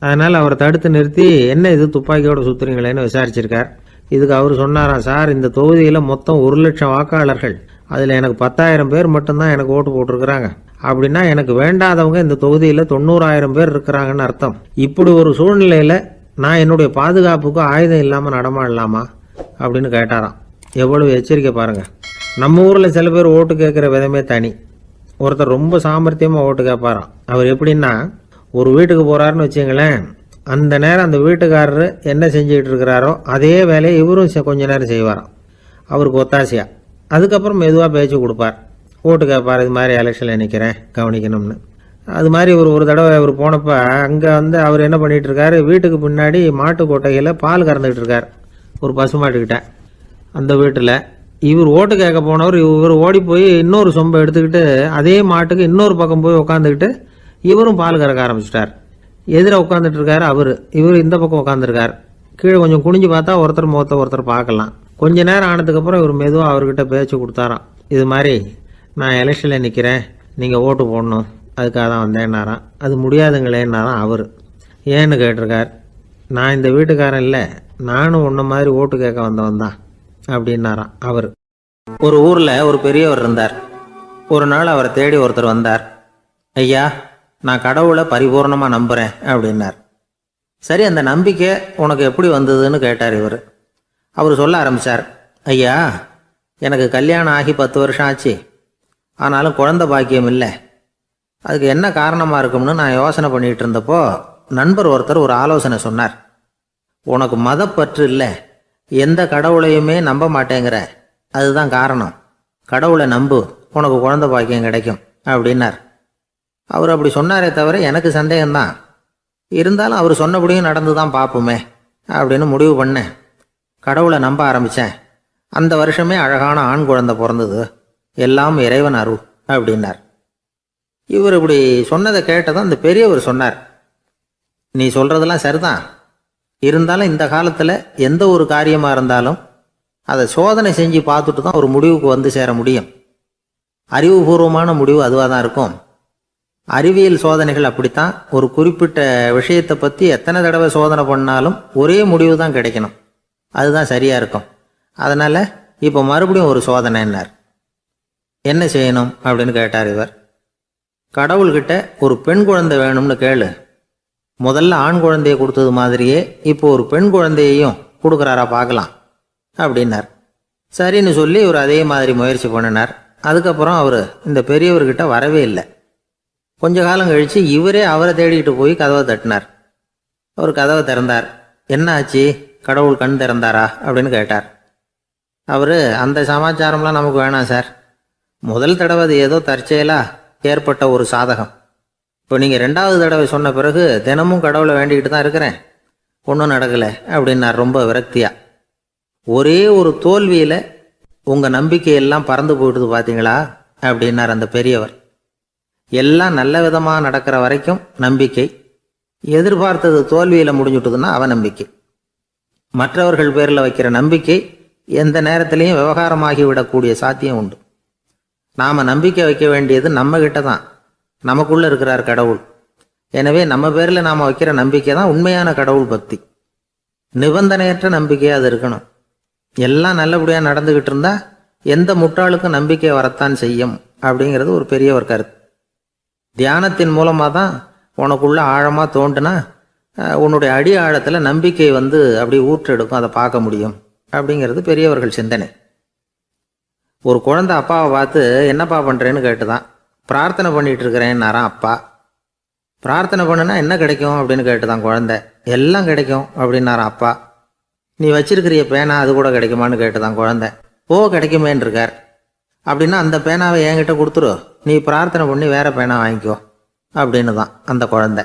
அதனால் அவரை தடுத்து நிறுத்தி, என்ன இது துப்பாக்கியோட சுற்றுறீங்களேன்னு விசாரிச்சிருக்கார். இதுக்கு அவர் சொன்னாராம், சார், இந்த தொகுதியில் மொத்தம் 1,00,000 வாக்காளர்கள், அதில் எனக்கு 10,000 பேர் மட்டும்தான் எனக்கு ஓட்டு போட்டிருக்கிறாங்க. அப்படின்னா எனக்கு வேண்டாதவங்க இந்த தொகுதியில் 90,000 பேர் இருக்கிறாங்கன்னு அர்த்தம். இப்படி ஒரு சூழ்நிலையில் நான் என்னுடைய பாதுகாப்புக்கு ஆயுதம் இல்லாமல் நடமாடலாமா அப்படின்னு கேட்டாராம். எவ்வளவு எச்சரிக்கை பாருங்கள். நம்ம ஊரில் சில பேர் ஓட்டு கேட்குற விதமே தனி. ஒருத்தர் ரொம்ப சாமர்த்தியமாக ஓட்டு கேட்பாராம். அவர் எப்படின்னா, ஒரு வீட்டுக்கு போகிறாருன்னு வச்சுங்களேன், அந்த நேரம் அந்த வீட்டுக்காரர் என்ன செஞ்சுக்கிட்டு இருக்கிறாரோ அதே வேலையை இவரும் கொஞ்ச நேரம் செய்வாராம், அவருக்கு ஒத்தாசையா. அதுக்கப்புறம் மெதுவாக பேச்சு கொடுப்பார், ஓட்டு கேட்பார், இது மாதிரி எலெக்ஷனில் நிற்கிறேன் கவனிக்கணும்னு. அது மாதிரி ஒரு தடவை அவர் போனப்போ அங்கே அவர் என்ன பண்ணிகிட்டு இருக்காரு, வீட்டுக்கு பின்னாடி மாட்டு கொட்டையில் பால் கறந்துக்கிட்டு இருக்கார் ஒரு பசுமாட்டுக்கிட்ட. அந்த வீட்டில் இவர் ஓட்டு கேட்க போனவர் இவர் ஓடி போய் இன்னொரு சொம்பை எடுத்துக்கிட்டு அதே மாட்டுக்கு இன்னொரு பக்கம் போய் உட்காந்துக்கிட்டு இவரும் பால் கறக்க ஆரம்பிச்சிட்டார். எதிர உட்காந்துட்டு இருக்காரு இவர் இந்த பக்கம் உட்காந்துருக்கார். கீழே கொஞ்சம் குனிஞ்சு பார்த்தா ஒருத்தர் முகத்தை ஒருத்தர் பார்க்கலாம். கொஞ்ச நேரம் ஆனதுக்கப்புறம் இவர் மெதுவாக அவர்கிட்ட பேச்சு கொடுத்தாராம். இது மாதிரி நான் எலெக்ஷனில் நிற்கிறேன், நீங்கள் ஓட்டு போடணும், அதுக்காக தான் வந்தேன்னாராம். அது முடியாதுங்களேன்னாராம் அவர். ஏன்னு கேட்டிருக்கார். நான் இந்த வீட்டுக்காரன் இல்லை, நானும் உன்ன மாதிரி ஓட்டு கேட்க வந்தவன் தான் அப்படின்னாராம் அவர். ஒரு ஊரில் ஒரு பெரியவர் இருந்தார். ஒரு நாள் அவரை தேடி ஒருத்தர் வந்தார். ஐயா, நான் கடவுளை பரிபூர்ணமாக நம்புகிறேன் அப்படின்னார். சரி, அந்த நம்பிக்கை உனக்கு எப்படி வந்ததுன்னு கேட்டார் இவர். அவர் சொல்ல ஆரம்பித்தார். ஐயா, எனக்கு கல்யாணம் ஆகி 10 வருஷம் ஆச்சு, ஆனாலும் குழந்தை பாக்கியம் இல்லை. அதுக்கு என்ன காரணமாக இருக்கும்னு நான் யோசனை பண்ணிகிட்டு இருந்தப்போ நண்பர் ஒருத்தர் ஒரு ஆலோசனை சொன்னார். உனக்கு மதப்பற்று இல்லை, எந்த கடவுளையுமே நம்ப மாட்டேங்கிற, அதுதான் காரணம். கடவுளை நம்பு, உனக்கு குழந்தை பாக்கியம் கிடைக்கும் அப்படின்னார். அவர் அப்படி சொன்னாரே தவிர எனக்கு சந்தேகம்தான். இருந்தாலும் அவர் சொன்னபடியும் நடந்து தான் பார்ப்போமே அப்படின்னு முடிவு பண்ணேன். கடவுளை நம்ப ஆரம்பித்தேன். அந்த வருஷமே அழகான ஆண் குழந்தை பிறந்தது. எல்லாம் இறைவன் அருள் அப்படின்னார். இவர் இப்படி சொன்னதை கேட்டதும் அந்த பெரியவர் சொன்னார், நீ சொல்கிறதெல்லாம் சரிதான், இருந்தாலும் இந்த காலத்தில் எந்த ஒரு காரியமாக இருந்தாலும் அதை சோதனை செஞ்சு பார்த்துட்டு தான் ஒரு முடிவுக்கு வந்து சேர முடியும். அறிவுபூர்வமான முடிவு அதுவாக தான் இருக்கும். அறிவியல் சோதனைகள் அப்படித்தான். ஒரு குறிப்பிட்ட விஷயத்தை பற்றி எத்தனை தடவை சோதனை பண்ணாலும் ஒரே முடிவு தான் கிடைக்கணும், அதுதான் சரியாக இருக்கும். அதனால் இப்போ மறுபடியும் ஒரு சோதனைன்னார். என்ன செய்யணும் அப்படின்னு கேட்டார் இவர். கடவுள்கிட்ட ஒரு பெண் குழந்தை வேணும்னு கேளு. முதல்ல ஆண் குழந்தையை கொடுத்தது மாதிரியே இப்போ ஒரு பெண் குழந்தையையும் கொடுக்குறாரா பார்க்கலாம் அப்படின்னார். சரின்னு சொல்லி இவர் அதே மாதிரி முயற்சி பண்ணினார். அதுக்கப்புறம் அவர் இந்த பெரியவர்கிட்ட வரவே இல்லை. கொஞ்ச காலம் கழித்து இவரே அவரை தேடிக்கிட்டு போய் கதவை தட்டினார். அவர் கதவை திறந்தார். என்ன ஆச்சு, கடவுள் கண் திறந்தாரா அப்படின்னு கேட்டார். அவர், அந்த சமாச்சாரம்லாம் நமக்கு வேணாம் சார். முதல் தடவை அது ஏதோ தற்செயலாக ஏற்பட்ட ஒரு சாதகம். இப்போ நீங்கள் 2வது தடவை சொன்ன பிறகு தினமும் கடவுளை வேண்டிக்கிட்டு தான் இருக்கிறேன், ஒன்றும் நடக்கலை அப்படின்னார் ரொம்ப விரக்தியாக. ஒரே ஒரு தோல்வியில் உங்கள் நம்பிக்கையெல்லாம் பறந்து போயிடுது பார்த்தீங்களா அப்படின்னார் அந்த பெரியவர். எல்லாம் நல்ல விதமாக நடக்கிற வரைக்கும் நம்பிக்கை, எதிர்பார்த்தது தோல்வியில் முடிஞ்சுட்டுதுன்னா அவநம்பிக்கை. மற்றவர்கள் பேரில் வைக்கிற நம்பிக்கை எந்த நேரத்திலையும் விவகாரமாகி விடக்கூடிய சாத்தியம் உண்டு. நாம் நம்பிக்கை வைக்க வேண்டியது நம்மகிட்ட தான், நமக்குள்ளே இருக்கிறார் கடவுள். எனவே நம்ம பேரில் நாம் வைக்கிற நம்பிக்கை தான் உண்மையான கடவுள் பக்தி. நிபந்தனையற்ற நம்பிக்கையாக அது இருக்கணும். எல்லாம் நல்லபடியாக நடந்துக்கிட்டு இருந்தால் எந்த முட்டாளுக்கும் நம்பிக்கை வரத்தான் செய்யும் அப்படிங்கிறது ஒரு பெரியவர் கருத்து. தியானத்தின் மூலமாக தான் உனக்குள்ள ஆழமாக தோண்டுனா உன்னுடைய அடி ஆழத்தில் நம்பிக்கை அப்படி ஊற்றெடுக்கும், அதை பார்க்க முடியும் அப்படிங்கிறது பெரியவர்கள் சிந்தனை. ஒரு குழந்தை அப்பாவை பார்த்து என்னப்பா பண்ணுறேன்னு கேட்டுதான். பிரார்த்தனை பண்ணிட்டு இருக்கிறேன்னாராம் அப்பா. பிரார்த்தனை பண்ணுனா என்ன கிடைக்கும் அப்படின்னு கேட்டுதான் குழந்தை. எல்லாம் கிடைக்கும் அப்படின்னாராம் அப்பா. நீ வச்சிருக்கிறிய பேனா அது கூட கிடைக்குமான்னு கேட்டுதான் குழந்தை. ஓ, கிடைக்குமேன்னு இருக்கார். அப்படின்னா அந்த பேனாவை என்கிட்ட கொடுத்துரு, நீ பிரார்த்தனை பண்ணி வேற பேனா வாங்கிக்கோ அப்படின்னு தான் அந்த குழந்தை.